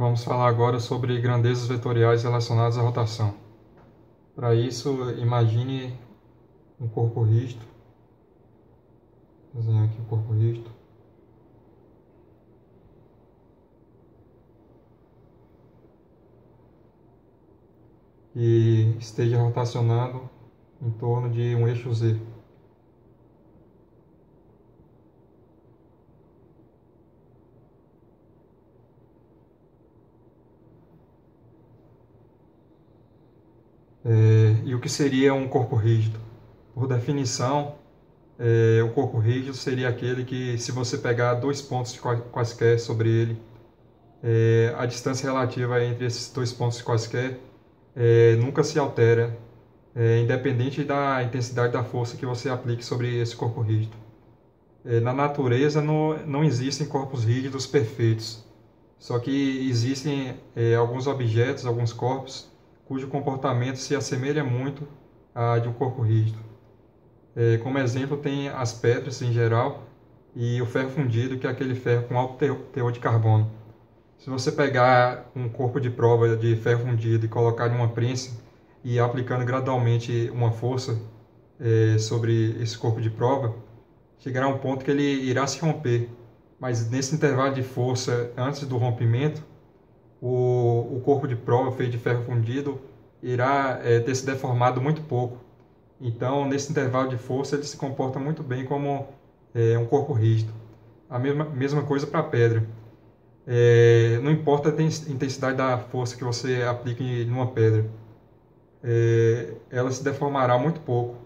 Vamos falar agora sobre grandezas vetoriais relacionadas à rotação. Para isso, imagine um corpo rígido. Vou desenhar aqui o corpo rígido. E esteja rotacionando em torno de um eixo Z. E o que seria um corpo rígido? Por definição, o corpo rígido seria aquele que, se você pegar dois pontos quaisquer sobre ele, a distância relativa entre esses dois pontos quaisquer nunca se altera, independente da intensidade da força que você aplique sobre esse corpo rígido. Na natureza não existem corpos rígidos perfeitos, só que existem alguns objetos, alguns corpos, cujo comportamento se assemelha muito a de um corpo rígido. Como exemplo, tem as pedras em geral e o ferro fundido, que é aquele ferro com alto teor de carbono. Se você pegar um corpo de prova de ferro fundido e colocar em uma prensa e aplicando gradualmente uma força sobre esse corpo de prova, chegará a um ponto que ele irá se romper. Mas nesse intervalo de força antes do rompimento, o corpo de prova feito de ferro fundido irá ter se deformado muito pouco. Então, nesse intervalo de força, ele se comporta muito bem como um corpo rígido. A mesma coisa para a pedra. Não importa a intensidade da força que você aplique numa pedra, ela se deformará muito pouco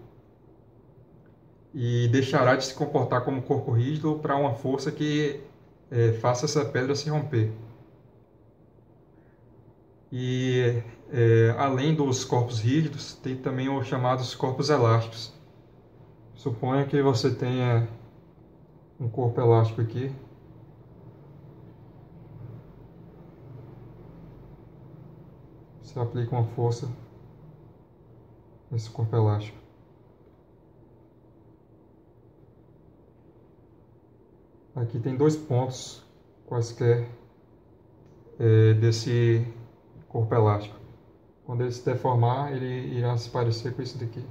e deixará de se comportar como corpo rígido para uma força que faça essa pedra se romper. E além dos corpos rígidos, tem também os chamados corpos elásticos. Suponha que você tenha um corpo elástico aqui. Você aplica uma força nesse corpo elástico. Aqui tem dois pontos quaisquer desse corpo elástico. Quando ele se deformar, ele irá se parecer com isso daqui.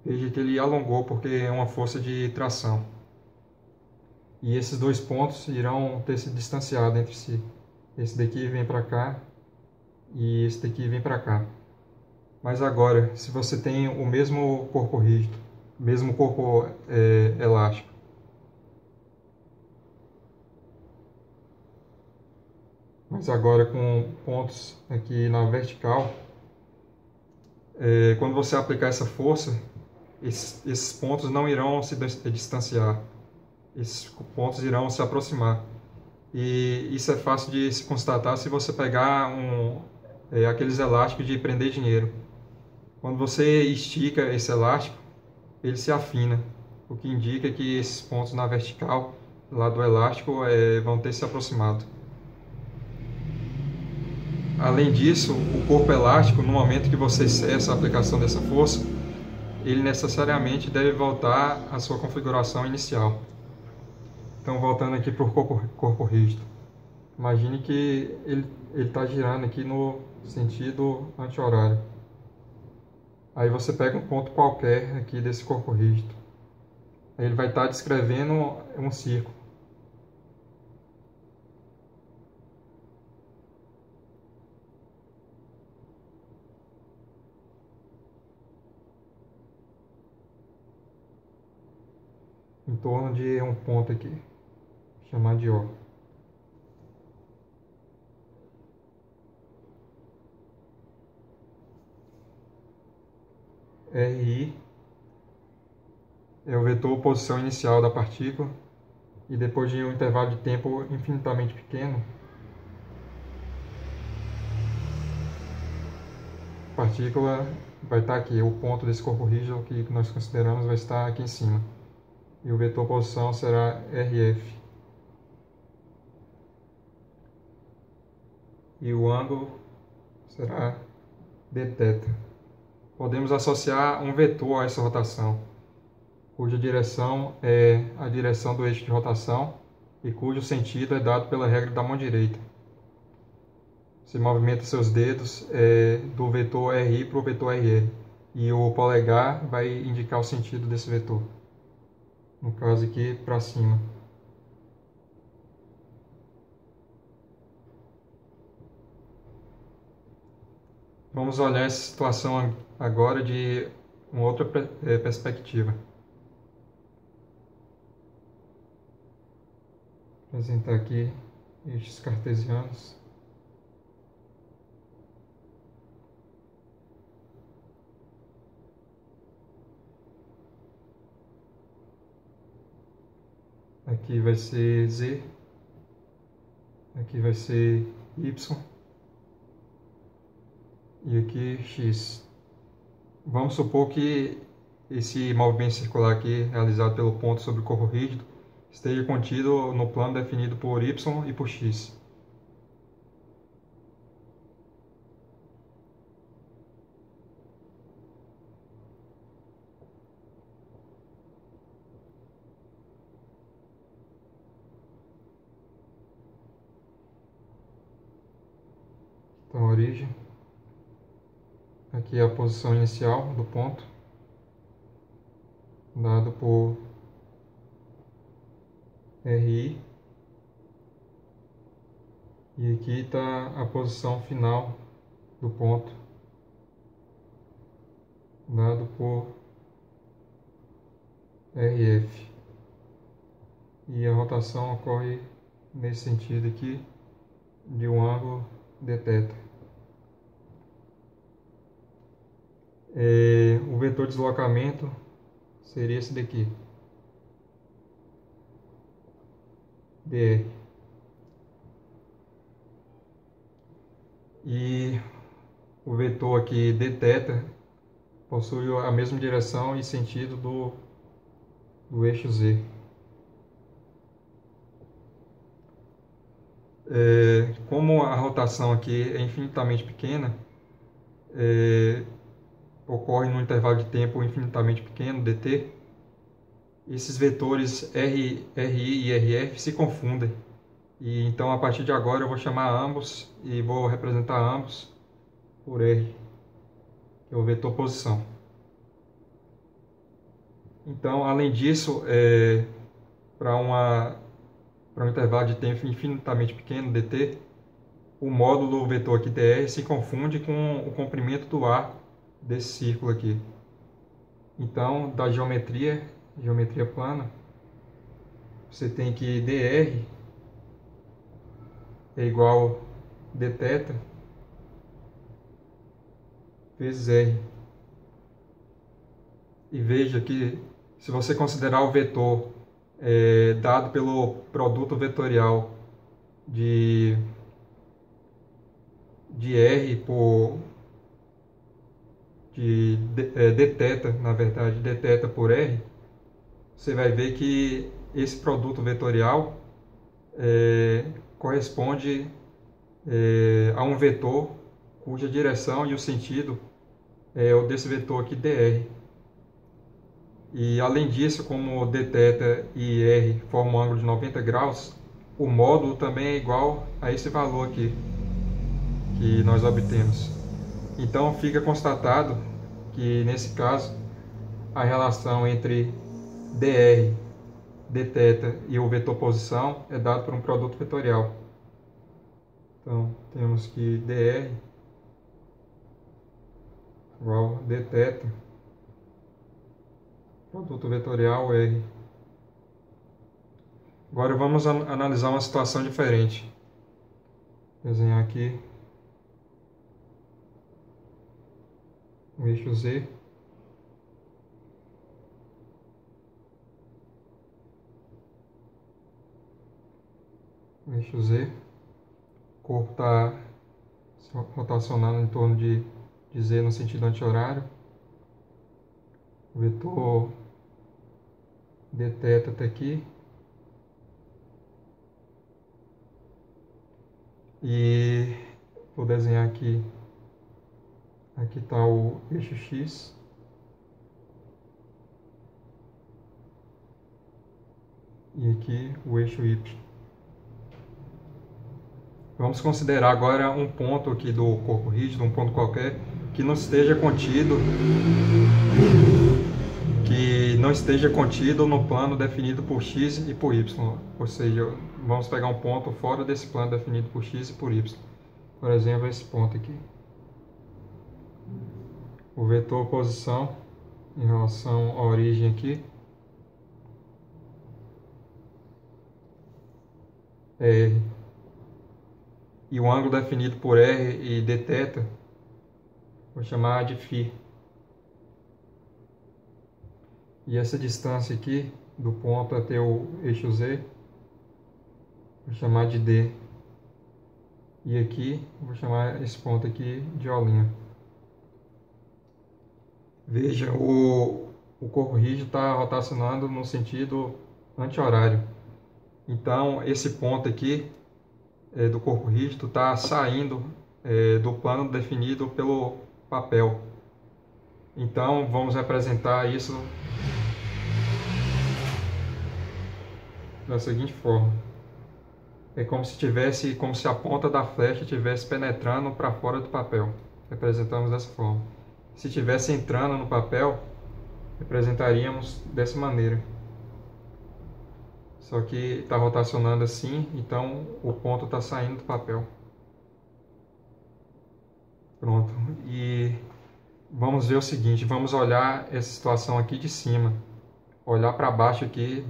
Veja que ele alongou porque é uma força de tração. E esses dois pontos irão ter se distanciado entre si. Esse daqui vem para cá e esse daqui vem para cá. Mas agora, se você tem o mesmo corpo rígido, o mesmo corpo elástico, mas agora com pontos aqui na vertical, quando você aplicar essa força, esses pontos não irão se distanciar, esses pontos irão se aproximar. E isso é fácil de se constatar se você pegar aqueles elásticos de prender dinheiro. Quando você estica esse elástico, ele se afina, o que indica que esses pontos na vertical, lá do elástico, vão ter se aproximado. Além disso, o corpo elástico, no momento que você cessa a aplicação dessa força, ele necessariamente deve voltar à sua configuração inicial. Então, voltando aqui para o corpo rígido. Imagine que ele está girando aqui no sentido anti-horário. Aí você pega um ponto qualquer aqui desse corpo rígido. Aí ele vai estar descrevendo um círculo. Em torno de um ponto aqui, chamado de O. RI é o vetor posição inicial da partícula e depois de um intervalo de tempo infinitamente pequeno, a partícula vai estar aqui, o ponto desse corpo rígido que nós consideramos vai estar aqui em cima. E o vetor posição será RF. E o ângulo será dθ. Podemos associar um vetor a essa rotação, cuja direção é a direção do eixo de rotação e cujo sentido é dado pela regra da mão direita. Você movimenta seus dedos do vetor RI para o vetor RL, e o polegar vai indicar o sentido desse vetor, no caso aqui para cima. Vamos olhar essa situação agora de uma outra perspectiva. Vou apresentar aqui eixos cartesianos. Aqui vai ser Z, aqui vai ser Y e aqui X. Vamos supor que esse movimento circular aqui, realizado pelo ponto sobre o corpo rígido, esteja contido no plano definido por Y e por X. Então, a origem. Aqui é a posição inicial do ponto, dado por RI. E aqui está a posição final do ponto, dado por RF. E a rotação ocorre nesse sentido aqui, de um ângulo dθ. O vetor de deslocamento seria esse daqui, dr. E o vetor aqui dθ possui a mesma direção e sentido do eixo Z. Como a rotação aqui é infinitamente pequena, ocorre num intervalo de tempo infinitamente pequeno, dt, esses vetores RI e RF se confundem. E então, a partir de agora, eu vou chamar ambos e vou representar ambos por R, que é o vetor posição. Então, além disso, para um intervalo de tempo infinitamente pequeno, dt, o módulo do vetor aqui dr se confunde com o comprimento do arco desse círculo aqui. Então, da geometria plana, você tem que dr é igual dθ vezes r. E veja que, se você considerar o vetor dado pelo produto vetorial de R por dθ, na verdade, dθ por R, você vai ver que esse produto vetorial corresponde a um vetor cuja direção e o sentido é o desse vetor aqui dr. E além disso, como dθ e r formam um ângulo de 90 graus, o módulo também é igual a esse valor aqui que nós obtemos. Então fica constatado que, nesse caso, a relação entre dr, dθ e o vetor posição é dado por um produto vetorial. Então temos que dr igual dθ, produto vetorial R. Agora vamos analisar uma situação diferente. Vou desenhar aqui o eixo Z. O eixo Z. O corpo está rotacionando em torno de Z no sentido anti-horário. O vetor dθ até aqui. E vou desenhar aqui Aqui está o eixo X. E aqui o eixo Y. Vamos considerar agora um ponto aqui do corpo rígido, um ponto qualquer, que não esteja contido no plano definido por x e por y. Ou seja, vamos pegar um ponto fora desse plano definido por x e por y. Por exemplo, esse ponto aqui. O vetor posição em relação à origem aqui é R. E o ângulo definido por R e dθ, vou chamar de φ. E essa distância aqui, do ponto até o eixo Z, vou chamar de D. E aqui, vou chamar esse ponto aqui de O'. Veja, o corpo rígido está rotacionando no sentido anti-horário. Então, esse ponto aqui do corpo rígido está saindo do plano definido pelo papel. Então, vamos representar isso da seguinte forma. É como se a ponta da flecha estivesse penetrando para fora do papel. Representamos dessa forma. Se estivesse entrando no papel, representaríamos dessa maneira. Só que está rotacionando assim, então o ponto está saindo do papel. Pronto. E vamos ver o seguinte, vamos olhar essa situação aqui de cima. Olhar para baixo aqui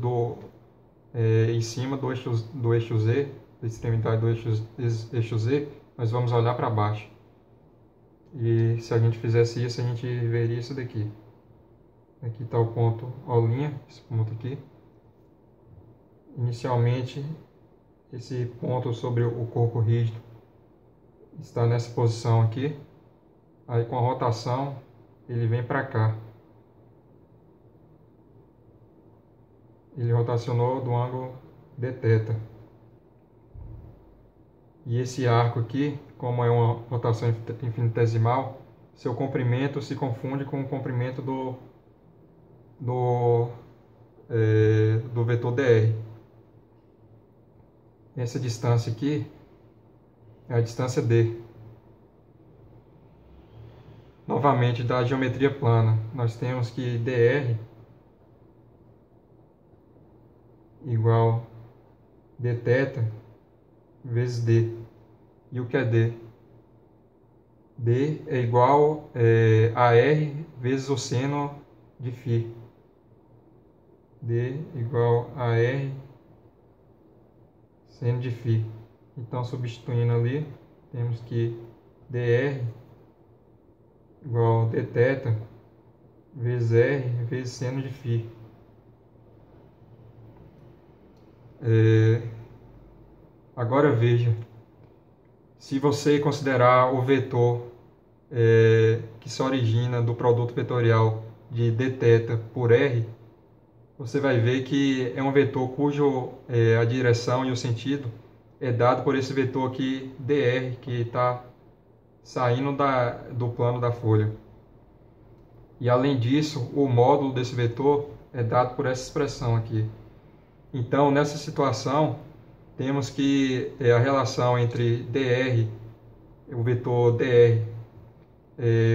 em cima do eixo Z, da extremidade do eixo Z, nós vamos olhar para baixo. E se a gente fizesse isso, a gente veria isso daqui. Aqui está o ponto O', esse ponto aqui. Inicialmente, esse ponto sobre o corpo rígido está nessa posição aqui. Aí com a rotação, ele vem para cá. Ele rotacionou do ângulo dθ. E esse arco aqui, como é uma rotação infinitesimal, seu comprimento se confunde com o comprimento do vetor dr. Essa distância aqui é a distância d. Novamente, da geometria plana, nós temos que dr igual dθ vezes d. E o que é d? D é igual a R vezes o seno de φ. D igual a R seno de φ. Então, substituindo ali, temos que dr igual a dθ vezes R vezes seno de φ. Agora veja, se você considerar o vetor que se origina do produto vetorial de dθ por R, você vai ver que é um vetor cujo a direção e o sentido é dado por esse vetor aqui dr, que está saindo do plano da folha. E além disso, o módulo desse vetor é dado por essa expressão aqui. Então, nessa situação, temos que a relação entre dr, o vetor dr,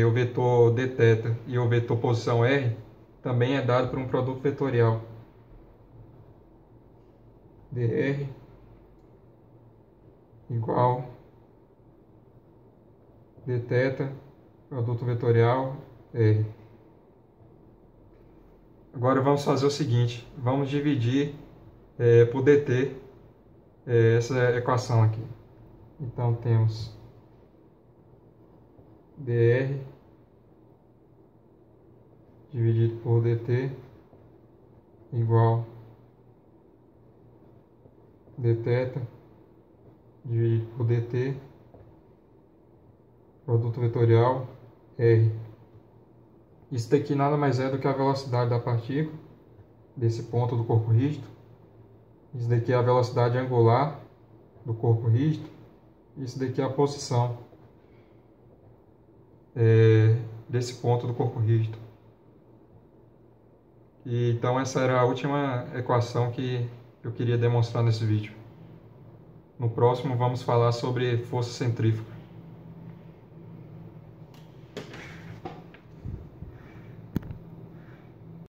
o vetor dθ e o vetor posição R também é dado por um produto vetorial. dr igual dθ, produto vetorial R. Agora vamos fazer o seguinte, vamos dividir por dt essa equação aqui. Então temos dr dividido por dt igual dθ dividido por dt, produto vetorial R. Isso daqui nada mais é do que a velocidade da partícula desse ponto do corpo rígido. Isso daqui é a velocidade angular do corpo rígido. Isso daqui é a posição. desse ponto do corpo rígido. E, então essa era a última equação que eu queria demonstrar nesse vídeo. No próximo vamos falar sobre força centrífuga.